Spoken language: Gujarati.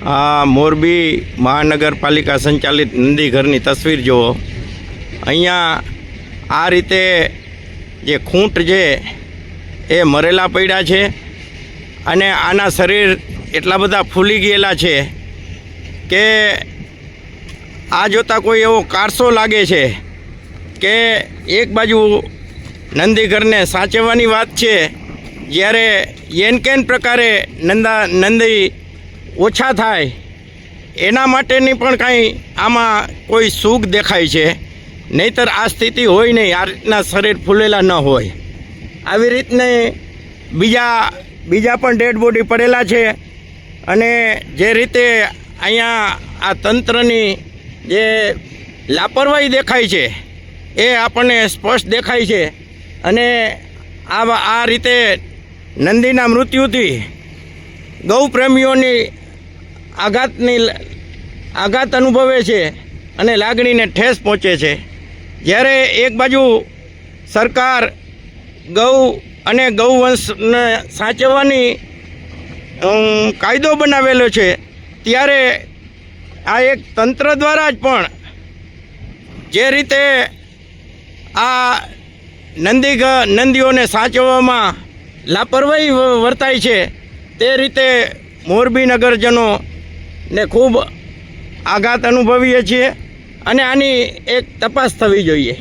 આ મોરબી મહાનગરપાલિકા સંચાલિત નંદીઘરની તસવીર જુઓ। અહીંયા આ રીતે જે ખૂંટ છે એ મરેલા પડ્યા છે અને આના શરીર એટલા બધા ફૂલી ગયેલા છે કે આ જોતાં કોઈ એવો કારસો લાગે છે કે એક બાજુ નંદીઘરને સાચવવાની વાત છે, જ્યારે એન કેન પ્રકારે નંદી ઓછા થાય એના માટેની પણ કાંઈ આમાં કોઈ સુખ દેખાય છે, નહીંતર આ સ્થિતિ હોય નહીં, આ રીતના શરીર ફૂલેલા ન હોય। આવી રીતને બીજા પણ ડેડ બોડી પડેલા છે અને જે રીતે અહીંયા આ તંત્રની જે લાપરવાહી દેખાય છે એ આપણને સ્પષ્ટ દેખાય છે અને આ રીતે નંદીના મૃત્યુથી ગૌપ્રેમીઓની આઘાત અનુભવે છે અને લાગણીને ઠેસ પહોંચે છે। જ્યારે એક બાજુ સરકાર ગૌ અને ગૌવંશને સાચવવાની કાયદો બનાવેલો છે, ત્યારે આ એક તંત્ર દ્વારા જ પણ જે રીતે આ નંદીઓને સાચવવામાં લાપરવાહી વર્તાય છે તે રીતે મોરબી નગરજનોને ખૂબ આઘાત અનુભવીએ છીએ અને આની એક તપાસ થવી જોઈએ।